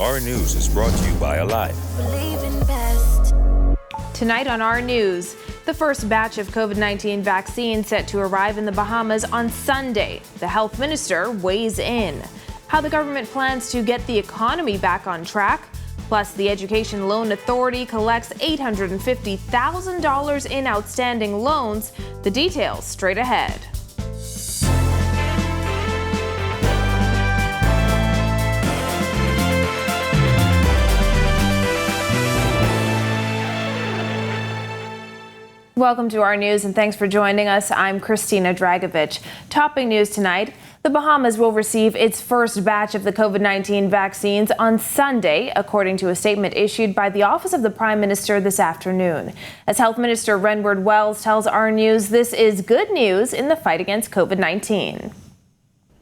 Our News is brought to you by Alive. Tonight on Our News, the first batch of COVID-19 vaccine set to arrive in the Bahamas on Sunday. The health minister weighs in. How the government plans to get the economy back on track. Plus, the Education Loan Authority collects $850,000 in outstanding loans. The details straight ahead. Welcome to Our News and thanks for joining us. I'm Christina Dragovich. Topping news tonight, the Bahamas will receive its first batch of the COVID-19 vaccines on Sunday, according to a statement issued by the Office of the Prime Minister this afternoon. As Health Minister Renward Wells tells Our News, this is good news in the fight against COVID-19.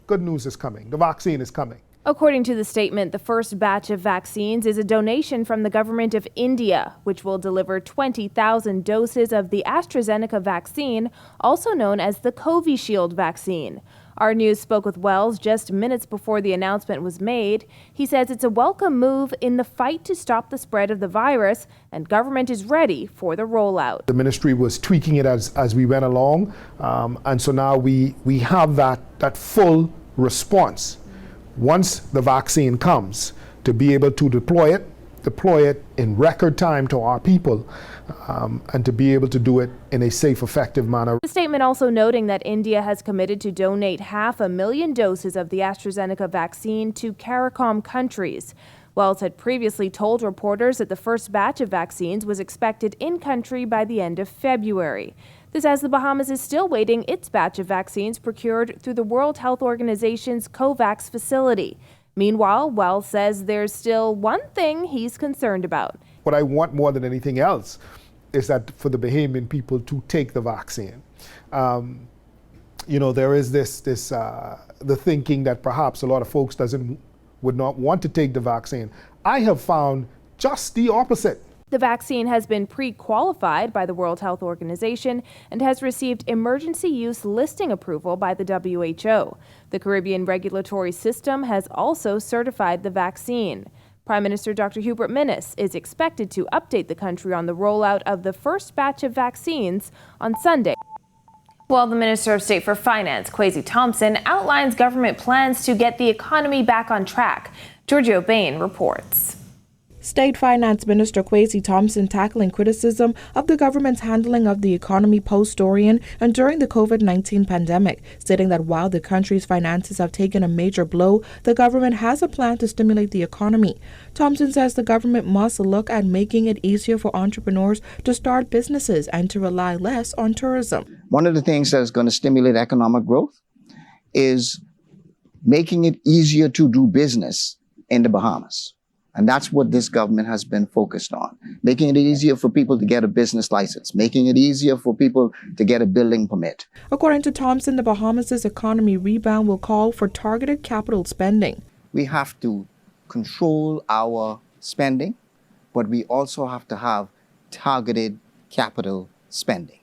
Good news is coming. The vaccine is coming. According to the statement, the first batch of vaccines is a donation from the government of India, which will deliver 20,000 doses of the AstraZeneca vaccine, also known as the Covishield vaccine. Our News spoke with Wells just minutes before the announcement was made. He says it's a welcome move in the fight to stop the spread of the virus, and government is ready for the rollout. The ministry was tweaking it as we went along, and so now we have that full response. Once the vaccine comes, to be able to deploy it in record time to our people, and to be able to do it in a safe, effective manner. The statement also noting that India has committed to donate 500,000 doses of the AstraZeneca vaccine to CARICOM countries. Wells had previously told reporters that the first batch of vaccines was expected in country by the end of February. This as the Bahamas is still waiting its batch of vaccines procured through the World Health Organization's COVAX facility. Meanwhile, Wells says there's still one thing he's concerned about. What I want more than anything else is that for the Bahamian people to take the vaccine. There is the thinking that perhaps a lot of folks would not want to take the vaccine. I have found just the opposite. The vaccine has been pre-qualified by the World Health Organization and has received emergency use listing approval by the WHO. The Caribbean regulatory system has also certified the vaccine. Prime Minister Dr. Hubert Minnis is expected to update the country on the rollout of the first batch of vaccines on Sunday. While the Minister of State for Finance, Kwesi Thompson, outlines government plans to get the economy back on track. Giorgio Bain reports. State Finance Minister Kwesi Thompson tackling criticism of the government's handling of the economy post-Dorian and during the COVID-19 pandemic, stating that while the country's finances have taken a major blow, the government has a plan to stimulate the economy. Thompson says the government must look at making it easier for entrepreneurs to start businesses and to rely less on tourism. One of the things that is going to stimulate economic growth is making it easier to do business in the Bahamas. And that's what this government has been focused on, making it easier for people to get a business license, making it easier for people to get a building permit. According to Thompson, the Bahamas' economy rebound will call for targeted capital spending. We have to control our spending, but we also have to have targeted capital spending.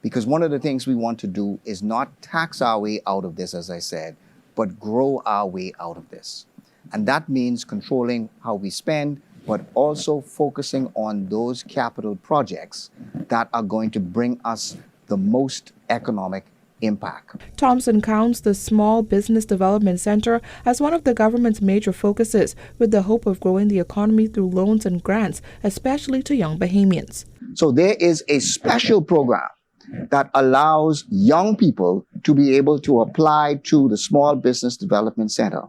Because one of the things we want to do is not tax our way out of this, as I said, but grow our way out of this. And that means controlling how we spend, but also focusing on those capital projects that are going to bring us the most economic impact. Thompson counts the Small Business Development Center as one of the government's major focuses, with the hope of growing the economy through loans and grants, especially to young Bahamians. So there is a special program that allows young people to be able to apply to the Small Business Development Center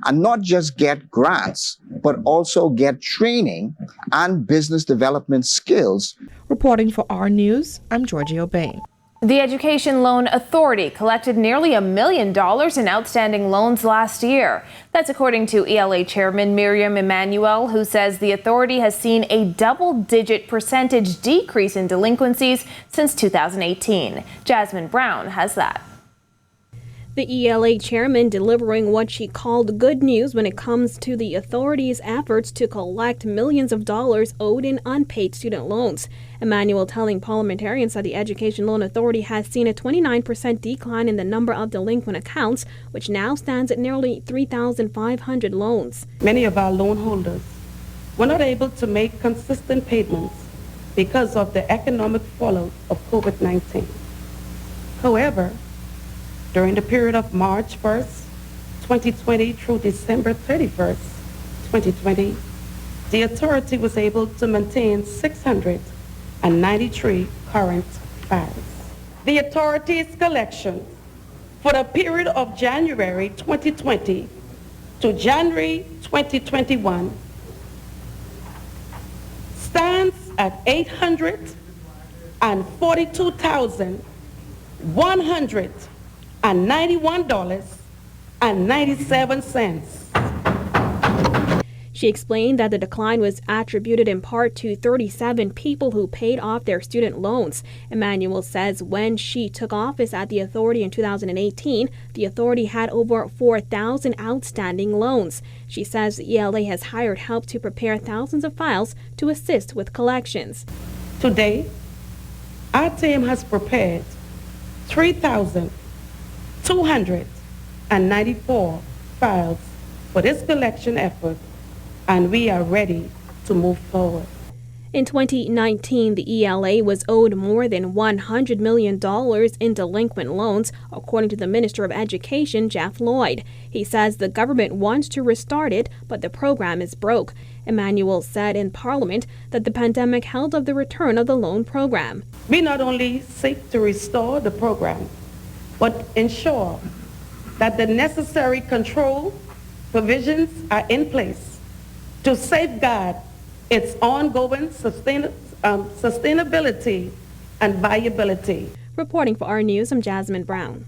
and not just get grants, but also get training and business development skills. Reporting for Our News, I'm Giorgio Bain. The Education Loan Authority collected nearly $1 million in outstanding loans last year. That's according to ELA Chairman Miriam Emanuel, who says the authority has seen a double-digit percentage decrease in delinquencies since 2018. Jasmine Brown has that. The ELA chairman delivering what she called good news when it comes to the authorities' efforts to collect millions of dollars owed in unpaid student loans. Emmanuel telling parliamentarians that the Education Loan Authority has seen a 29% decline in the number of delinquent accounts, which now stands at nearly 3,500 loans. Many of our loan holders were not able to make consistent payments because of the economic fallout of COVID-19. However, during the period of March 1st, 2020 through December 31st, 2020, the authority was able to maintain 693 current files. The authority's collection for the period of January 2020 to January 2021 stands at $892,191.97. She explained that the decline was attributed in part to 37 people who paid off their student loans. Emmanuel says when she took office at the authority in 2018, the authority had over 4,000 outstanding loans. She says the ELA has hired help to prepare thousands of files to assist with collections. Today, our team has prepared 3,294 files for this collection effort, and we are ready to move forward. In 2019, the ELA was owed more than $100 million in delinquent loans, according to the Minister of Education, Jeff Lloyd. He says the government wants to restart it, but the program is broke. Emmanuel said in Parliament that the pandemic held up the return of the loan program. We not only seek to restore the program, but ensure that the necessary control provisions are in place to safeguard its ongoing sustainability and viability. Reporting for our news, I'm Jasmine Brown.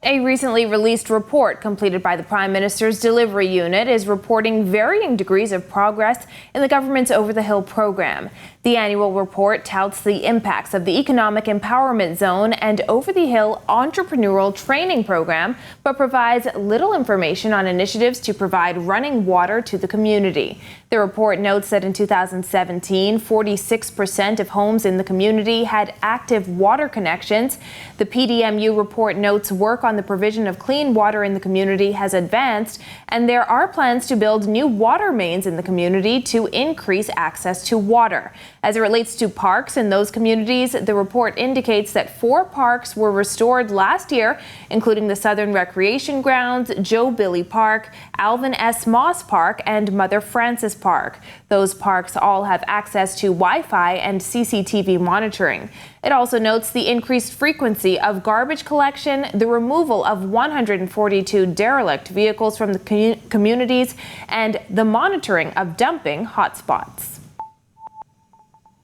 A recently released report completed by the Prime Minister's Delivery Unit is reporting varying degrees of progress in the government's Over the Hill program. The annual report touts the impacts of the Economic Empowerment Zone and Over the Hill Entrepreneurial Training Program, but provides little information on initiatives to provide running water to the community. The report notes that in 2017, 46% of homes in the community had active water connections. The PDMU report notes work on the provision of clean water in the community has advanced, and there are plans to build new water mains in the community to increase access to water. As it relates to parks in those communities, the report indicates that 4 parks were restored last year, including the Southern Recreation Grounds, Joe Billy Park, Alvin S. Moss Park, and Mother Frances Park. Those parks all have access to Wi-Fi and CCTV monitoring. It also notes the increased frequency of garbage collection, the removal of 142 derelict vehicles from the communities, and the monitoring of dumping hotspots.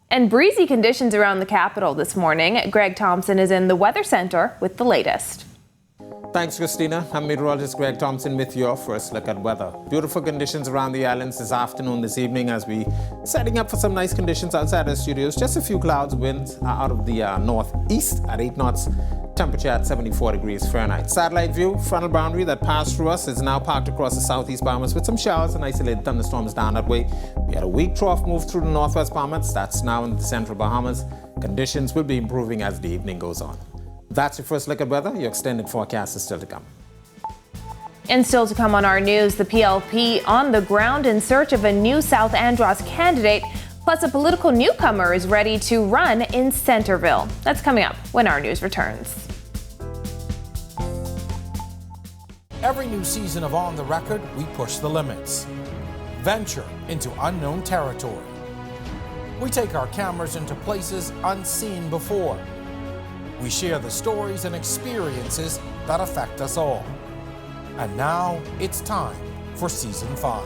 And breezy conditions around the capital this morning. Greg Thompson is in the Weather Center with the latest. Thanks, Christina. I'm meteorologist Greg Thompson with your first look at weather. Beautiful conditions around the islands this afternoon, this evening, as we setting up for some nice conditions outside our studios. Just a few clouds, winds out of the northeast at 8 knots. Temperature at 74 degrees Fahrenheit. Satellite view, frontal boundary that passed through us is now parked across the southeast Bahamas with some showers and isolated thunderstorms down that way. We had a weak trough move through the northwest Bahamas. That's now in the central Bahamas. Conditions will be improving as the evening goes on. That's your first look at weather. Your extended forecast is still to come. And still to come on our news, the PLP on the ground in search of a new South Andros candidate. Plus, a political newcomer is ready to run in Centerville. That's coming up when our news returns. Every new season of On the Record, we push the limits. Venture into unknown territory. We take our cameras into places unseen before. We share the stories and experiences that affect us all. And now it's time for Season 5.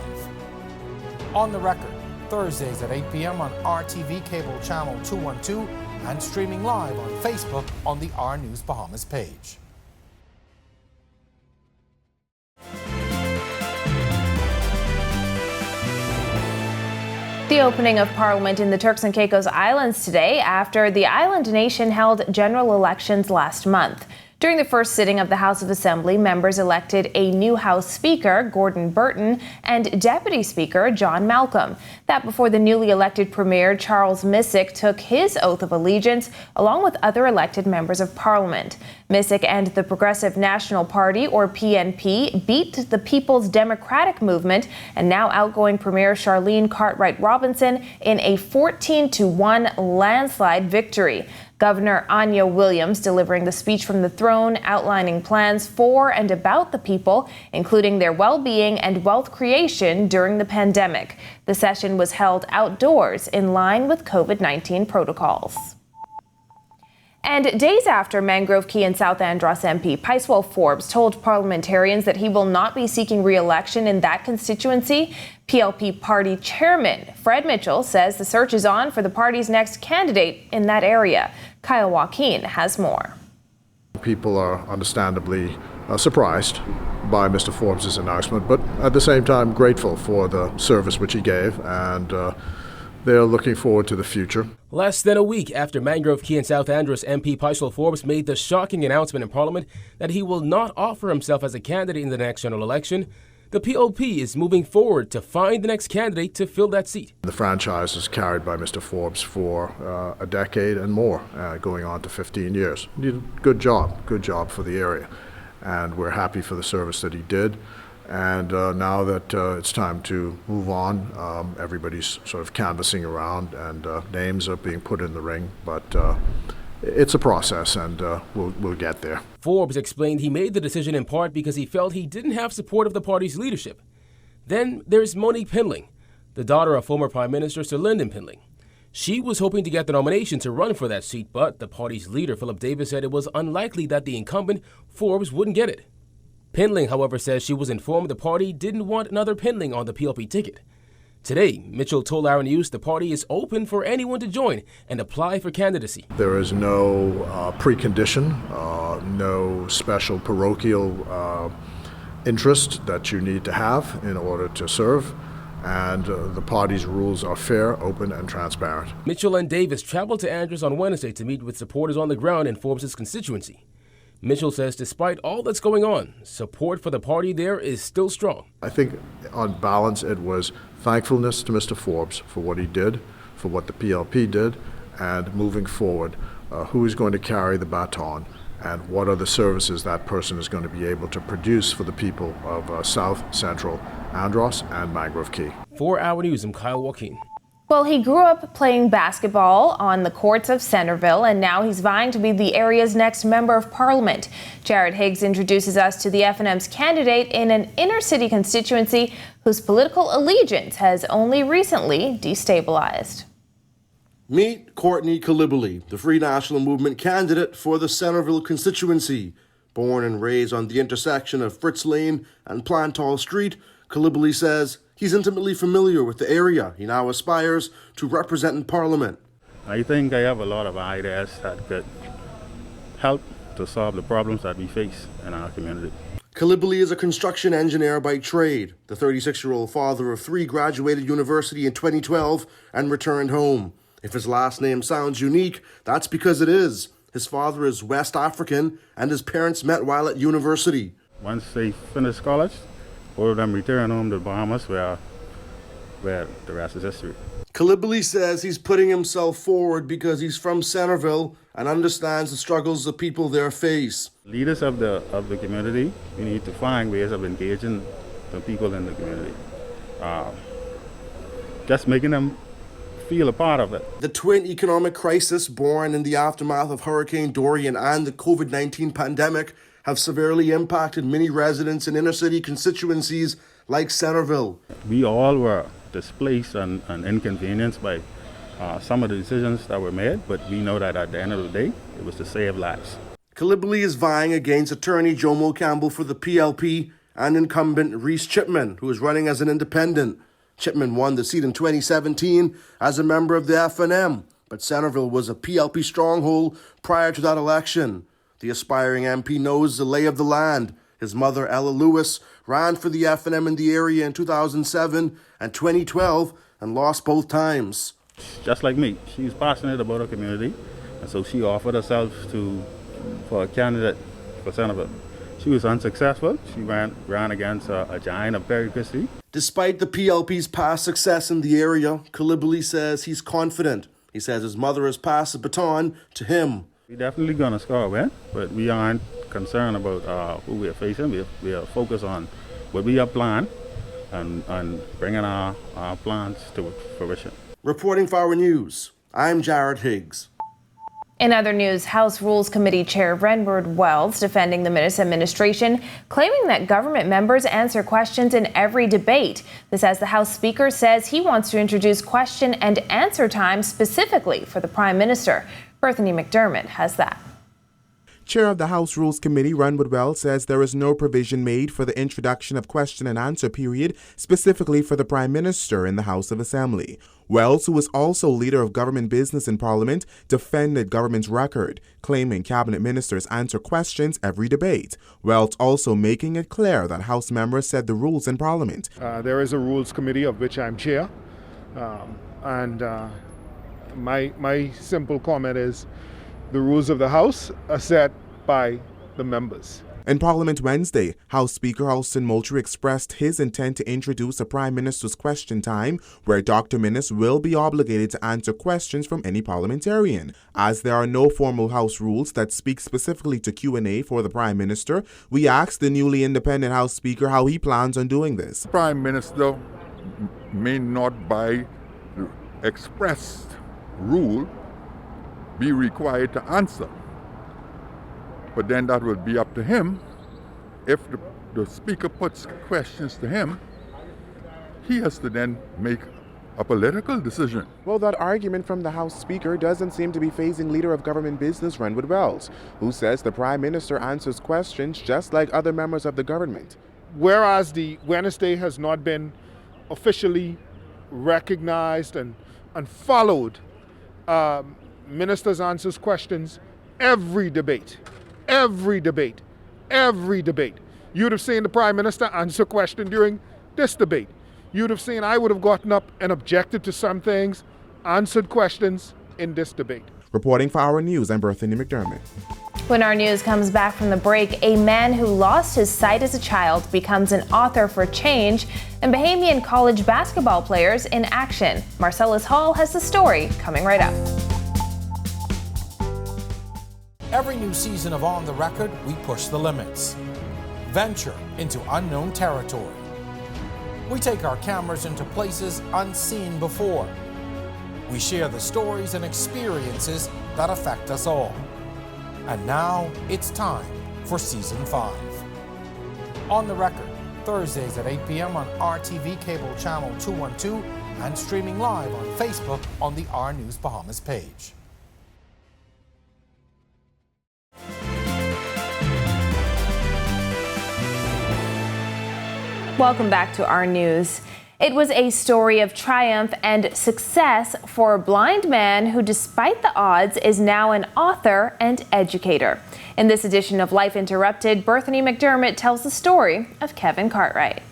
On the Record, Thursdays at 8 p.m. on RTV Cable Channel 212 and streaming live on Facebook on the R News Bahamas page. The opening of Parliament in the Turks and Caicos Islands today after the island nation held general elections last month. During the first sitting of the House of Assembly, members elected a new House Speaker, Gordon Burton, and Deputy Speaker, John Malcolm. That before the newly elected Premier, Charles Misick, took his oath of allegiance, along with other elected members of Parliament. Misick and the Progressive National Party, or PNP, beat the People's Democratic Movement and now outgoing Premier Charlene Cartwright-Robinson in a 14-1 landslide victory. Governor Anya Williams delivering the speech from the throne, outlining plans for and about the people, including their well-being and wealth creation during the pandemic. The session was held outdoors in line with COVID-19 protocols. And days after Mangrove Key and South Andros MP Picewell Forbes told parliamentarians that he will not be seeking re-election in that constituency, PLP party chairman Fred Mitchell says the search is on for the party's next candidate in that area. Kyle Joaquin has more. People are understandably surprised by Mr. Forbes' announcement, but at the same time grateful for the service which he gave, and they're looking forward to the future. Less than a week after Mangrove Key and South Andros MP Picewell Forbes made the shocking announcement in Parliament that he will not offer himself as a candidate in the next general election, the PLP is moving forward to find the next candidate to fill that seat. The franchise is carried by Mr. Forbes for a decade and more, going on to 15 years. He did a good job for the area, and we're happy for the service that he did. And now that it's time to move on, everybody's sort of canvassing around, and names are being put in the ring, but it's a process, and we'll get there. Forbes explained he made the decision in part because he felt he didn't have support of the party's leadership. Then there's Monique Pinling, the daughter of former Prime Minister Sir Lyndon Pinling. She was hoping to get the nomination to run for that seat, but the party's leader, Philip Davis, said it was unlikely that the incumbent, Forbes, wouldn't get it. Pinling, however, says she was informed the party didn't want another Pinling on the PLP ticket. Today, Mitchell told Aaron Hughes the party is open for anyone to join and apply for candidacy. There is no precondition, no special parochial interest that you need to have in order to serve, and the party's rules are fair, open, and transparent. Mitchell and Davis traveled to Andros on Wednesday to meet with supporters on the ground in Forbes' constituency. Mitchell says despite all that's going on, support for the party there is still strong. I think on balance it was thankfulness to Mr. Forbes for what he did, for what the PLP did, and moving forward, who is going to carry the baton and what are the services that person is going to be able to produce for the people of South Central Andros and Mangrove Key. For Our News, I'm Kyle Joaquin. Well, he grew up playing basketball on the courts of Centerville, and now he's vying to be the area's next member of parliament. Jared Higgs introduces us to the FNM's candidate in an inner-city constituency whose political allegiance has only recently destabilized. Meet Courtney Kalibali, the Free National Movement candidate for the Centerville constituency. Born and raised on the intersection of Fritz Lane and Plantal Street, Kalibali says he's intimately familiar with the area he now aspires to represent in Parliament. I think I have a lot of ideas that could help to solve the problems that we face in our community. Kalibali is a construction engineer by trade. The 36-year-old father of 3 graduated university in 2012 and returned home. If his last name sounds unique, that's because it is. His father is West African and his parents met while at university. Once they finished college, both of them returned home to the Bahamas where the rest is history. Kalibali says he's putting himself forward because he's from Centerville and understands the struggles the people there face. Leaders of the community, we need to find ways of engaging the people in the community. Just making them feel a part of it. The twin economic crisis born in the aftermath of Hurricane Dorian and the COVID-19 pandemic have severely impacted many residents in inner-city constituencies like Centerville. We all were displaced and inconvenienced by some of the decisions that were made, but we know that at the end of the day, it was to save lives. Kalibali is vying against attorney Jomo Campbell for the PLP and incumbent Reese Chipman, who is running as an independent. Chipman won the seat in 2017 as a member of the FNM, but Centerville was a PLP stronghold prior to that election. The aspiring MP knows the lay of the land. His mother, Ella Lewis, ran for the FNM in the area in 2007 and 2012 and lost both times. Just like me, she's passionate about her community, and so she offered herself for a candidate for Senator. She was unsuccessful. She ran against a giant of Perry Christie. Despite the PLP's past success in the area, Coulibaly says he's confident. He says his mother has passed the baton to him. We're definitely going to score a win, but we aren't concerned about who we are facing. We are focused on what we have planned and bringing our plans to fruition. Reporting for Our News, I'm Jared Higgs. In other news, House Rules Committee Chair Renward Wells defending the Minnis administration, claiming that government members answer questions in every debate. This as the House Speaker says he wants to introduce question and answer time specifically for the Prime Minister. Bethany McDermott has that. Chair of the House Rules Committee, Renward Wells, says there is no provision made for the introduction of question and answer period specifically for the Prime Minister in the House of Assembly. Wells, who is also leader of government business in Parliament, defended government's record, claiming cabinet ministers answer questions every debate. Wells also making it clear that House members set the rules in Parliament. There is a Rules Committee of which I'm chair, and my simple comment is the rules of the House are set by the members. In Parliament Wednesday, House Speaker Alston Moultrie expressed his intent to introduce a Prime Minister's question time where Dr. Minnis will be obligated to answer questions from any parliamentarian. As there are no formal House rules that speak specifically to Q&A for the Prime Minister, we asked the newly independent House Speaker how he plans on doing this. Prime Minister may not by expressed rule be required to answer. But then that will be up to him. If the Speaker puts questions to him, he has to then make a political decision. Well, that argument from the House Speaker doesn't seem to be phasing leader of government business Renward Wells, who says the Prime Minister answers questions just like other members of the government. Whereas the Wednesday has not been officially recognized and followed, ministers answers questions every debate. Every debate. You'd have seen the Prime Minister answer a question during this debate. You'd have seen I would have gotten up and objected to some things, answered questions in this debate. Reporting for Our News, I'm Bethany McDermott. When Our News comes back from the break, a man who lost his sight as a child becomes an author for change, and Bahamian college basketball players in action. Marcellus Hall has the story coming right up. Every new season of On the Record, we push the limits. Venture into unknown territory. We take our cameras into places unseen before. We share the stories and experiences that affect us all. And now it's time for Season 5. On the Record, Thursdays at 8 p.m. on RTV Cable Channel 212 and streaming live on Facebook on the Our News Bahamas page. Welcome back to Our News. It was a story of triumph and success for a blind man who, despite the odds, is now an author and educator. In this edition of Life Interrupted, Bethany McDermott tells the story of Kevin Cartwright.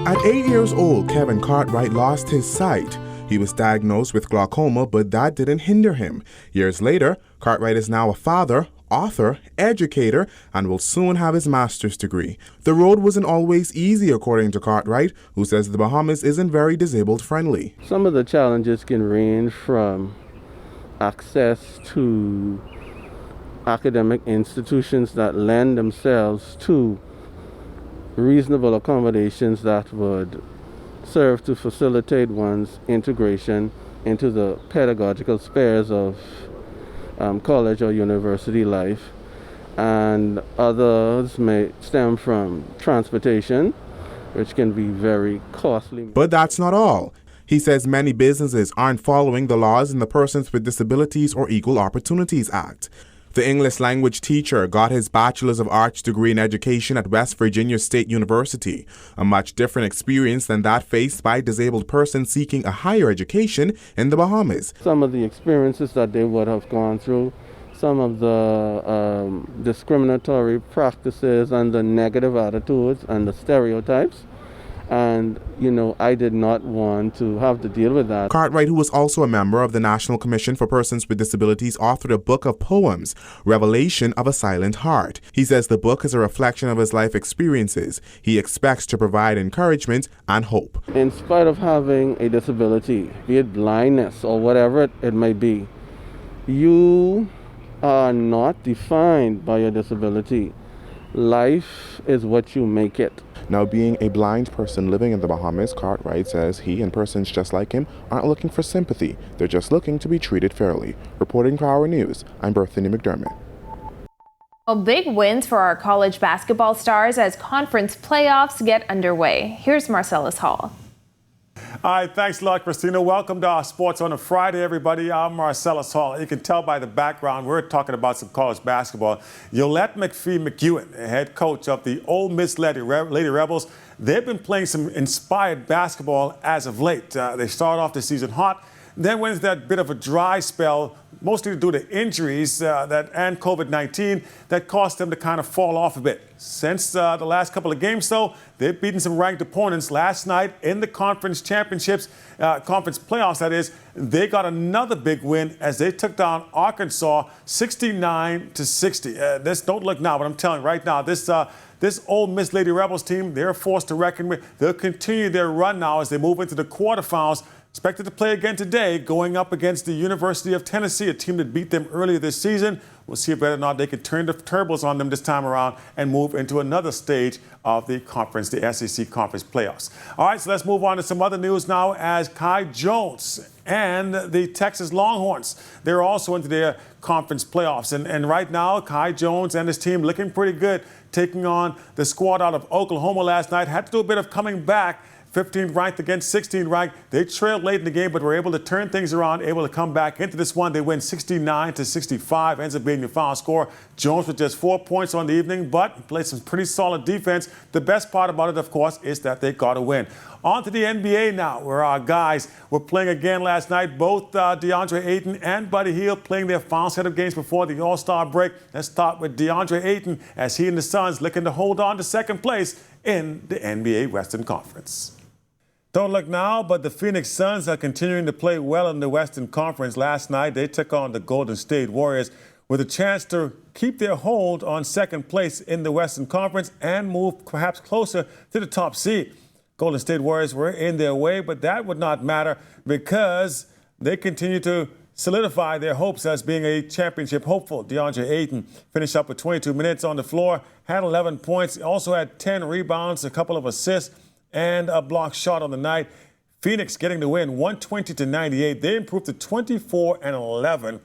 At 8 years old, Kevin Cartwright lost his sight. He was diagnosed with glaucoma, but that didn't hinder him. Years later, Cartwright is now a father, author, educator, and will soon have his master's degree. The road wasn't always easy, according to Cartwright, who says the Bahamas isn't very disabled friendly. Some of the challenges can range from access to academic institutions that lend themselves to reasonable accommodations that would serve to facilitate one's integration into the pedagogical spheres of college or university life, and others may stem from transportation, which can be very costly. But that's not all. He says many businesses aren't following the laws in the Persons with Disabilities or Equal Opportunities Act. The English language teacher got his Bachelor's of Arts degree in education at West Virginia State University, a much different experience than that faced by disabled persons seeking a higher education in the Bahamas. Some of the experiences that they would have gone through, some of the discriminatory practices and the negative attitudes and the stereotypes And, I did not want to have to deal with that. Cartwright, who was also a member of the National Commission for Persons with Disabilities, authored a book of poems, Revelation of a Silent Heart. He says the book is a reflection of his life experiences. He expects to provide encouragement and hope. In spite of having a disability, be it blindness or whatever it may be, you are not defined by your disability. Life is what you make it. Now, being a blind person living in the Bahamas, Cartwright says he and persons just like him aren't looking for sympathy. They're just looking to be treated fairly. Reporting for Our News, I'm Berthany McDermott. Well, big wins for our college basketball stars as conference playoffs get underway. Here's Marcellus Hall. All right, thanks a lot, Christina. Welcome to our Sports on a Friday, everybody. I'm Marcellus Hall. You can tell by the background, we're talking about some college basketball. Yolette McPhee-McEwen, head coach of the Ole Miss Lady Rebels, they've been playing some inspired basketball as of late. They started off the season hot, then went into that bit of a dry spell, mostly due to injuries and COVID-19 that caused them to kind of fall off a bit. Since the last couple of games, though, they've beaten some ranked opponents. Last night in the conference championships, conference playoffs, that is, they got another big win as they took down Arkansas 69-60. This don't look now, but I'm telling you right now, this Ole Miss Lady Rebels team, they're a force to reckon with. They'll continue their run now as they move into the quarterfinals. Expected to play again today, going up against the University of Tennessee, a team that beat them earlier this season. We'll see whether or not they can turn the tables on them this time around and move into another stage of the conference, the SEC conference playoffs. All right, so let's move on to some other news now as Kai Jones and the Texas Longhorns, they're also into their conference playoffs. And right now, Kai Jones and his team looking pretty good, taking on the squad out of Oklahoma last night. Had to do a bit of coming back. 15th ranked against 16th ranked. They trailed late in the game, but were able to turn things around, able to come back into this one. They win 69-65, ends up being the final score. Jones with just 4 points on the evening, but played some pretty solid defense. The best part about it, of course, is that they got a win. On to the NBA now, where our guys were playing again last night. Both DeAndre Ayton and Buddy Hield playing their final set of games before the All-Star break. Let's start with DeAndre Ayton as he and the Suns looking to hold on to second place in the NBA Western Conference. Don't look now, but the Phoenix Suns are continuing to play well in the Western Conference. Last night, they took on the Golden State Warriors with a chance to keep their hold on second place in the Western Conference and move perhaps closer to the top seed. Golden State Warriors were in their way, but that would not matter because they continue to solidify their hopes as being a championship hopeful. DeAndre Ayton finished up with 22 minutes on the floor, had 11 points, also had 10 rebounds, a couple of assists, and a block shot on the night. Phoenix getting the win 120-98. They improved to 24-11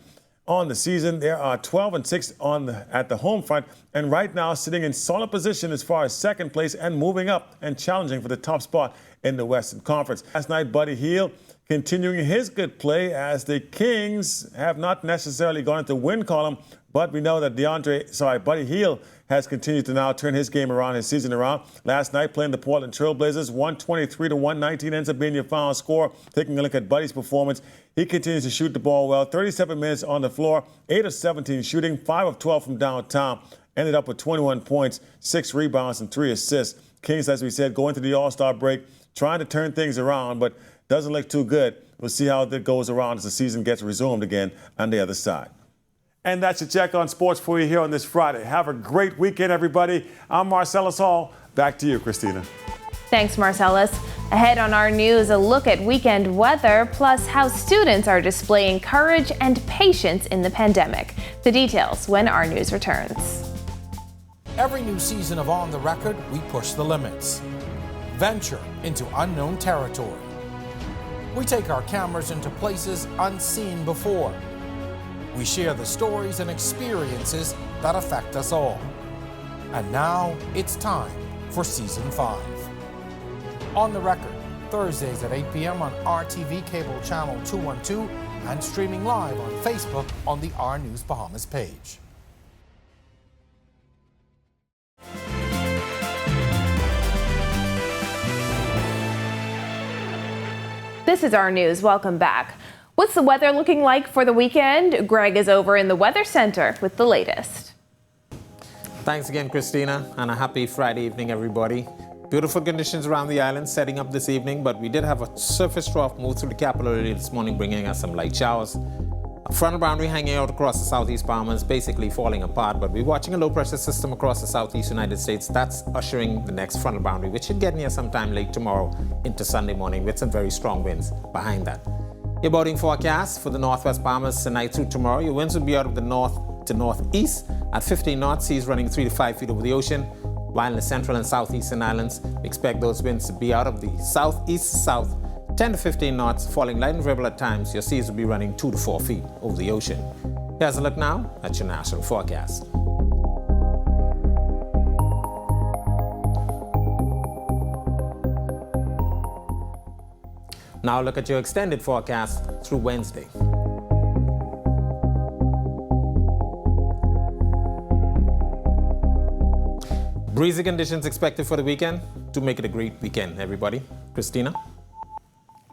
on the season. They are 12-6 at the home front, and right now sitting in solid position as far as second place and moving up and challenging for the top spot in the Western Conference. Last night, Buddy Hield continuing his good play as the Kings have not necessarily gone into win column, but we know that Buddy Hield has continued to now turn his game around, his season around. Last night, playing the Portland Trailblazers, 123-119 ends up being your final score. Taking a look at Buddy's performance, he continues to shoot the ball well. 37 minutes on the floor, 8 of 17 shooting, 5 of 12 from downtown. Ended up with 21 points, 6 rebounds, and 3 assists. Kings, as we said, going to the All-Star break, trying to turn things around, but doesn't look too good. We'll see how that goes around as the season gets resumed again on the other side. And that's your check on sports for you here on this Friday. Have a great weekend, everybody. I'm Marcellus Hall. Back to you, Christina. Thanks, Marcellus. Ahead on our news, a look at weekend weather, plus how students are displaying courage and patience in the pandemic. The details when our news returns. Every new season of On the Record, we push the limits. Venture into unknown territory. We take our cameras into places unseen before. We share the stories and experiences that affect us all. And now it's time for Season 5. On the Record, Thursdays at 8 p.m. on RTV Cable Channel 212 and streaming live on Facebook on the R News Bahamas page. This is our news. Welcome back. What's the weather looking like for the weekend? Greg is over in the Weather Center with the latest. Thanks again, Christina, and a happy Friday evening, everybody. Beautiful conditions around the island setting up this evening, but we did have a surface trough move through the capital early this morning, bringing us some light showers. A frontal boundary hanging out across the southeast Bahamas, basically falling apart, but we're watching a low-pressure system across the southeast United States. That's ushering the next frontal boundary, which should get near sometime late tomorrow into Sunday morning with some very strong winds behind that. Your boating forecast for the northwest Bahamas tonight through tomorrow. Your winds will be out of the north to northeast at 15 knots, seas running 3 to 5 feet over the ocean. While in the central and southeastern islands, we expect those winds to be out of the southeast-south, 10 to 15 knots, falling light and variable at times. Your seas will be running 2 to 4 feet over the ocean. Here's a look now at your national forecast. Now look at your extended forecast through Wednesday. Breezy conditions expected for the weekend to make it a great weekend, everybody. Christina?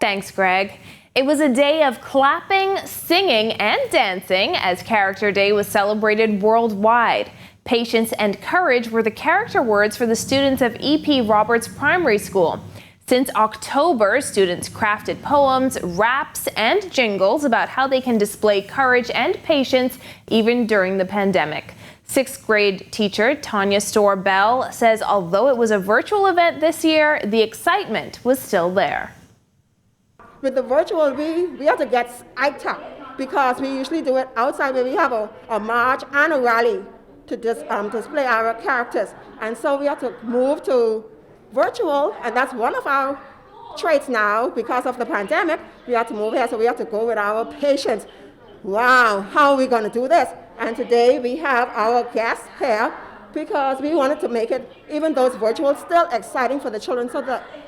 Thanks, Greg. It was a day of clapping, singing, and dancing as Character Day was celebrated worldwide. Patience and courage were the character words for the students of E.P. Roberts Primary School. Since October, students crafted poems, raps, and jingles about how they can display courage and patience even during the pandemic. 6th grade teacher Tanya Storr-Bell says although it was a virtual event this year, the excitement was still there. With the virtual, we have to get hyped up because we usually do it outside where we have a march and a rally to display our characters. And so we have to move to virtual, and that's one of our traits now because of the pandemic. We have to move here, so we have to go with our patience. Wow, how are we going to do this? And today we have our guests here because we wanted to make it, even though it's virtual, still exciting for the children so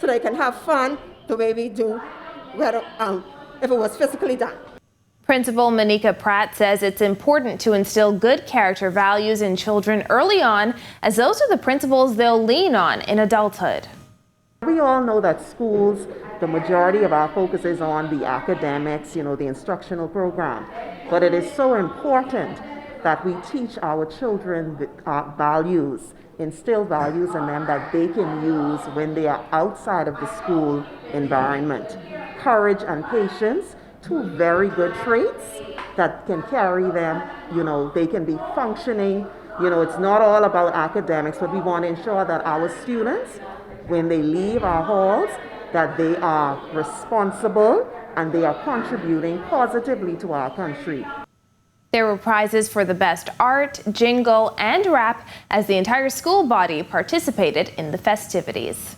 they can have fun the way we do if it was physically done. Principal Monica Pratt says it's important to instill good character values in children early on, as those are the principles they'll lean on in adulthood. We all know that schools, the majority of our focus is on the academics, the instructional program. But it is so important that we teach our children values, instill values in them that they can use when they are outside of the school environment. Courage and patience, 2 very good traits that can carry them, they can be functioning. It's not all about academics, but we want to ensure that our students, when they leave our halls, that they are responsible and they are contributing positively to our country. There were prizes for the best art, jingle, and rap as the entire school body participated in the festivities.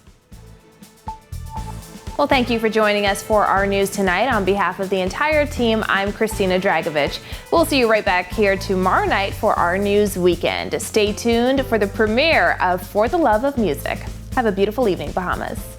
Well, thank you for joining us for our news tonight. On behalf of the entire team, I'm Christina Dragovich. We'll see you right back here tomorrow night for our news weekend. Stay tuned for the premiere of For the Love of Music. Have a beautiful evening, Bahamas.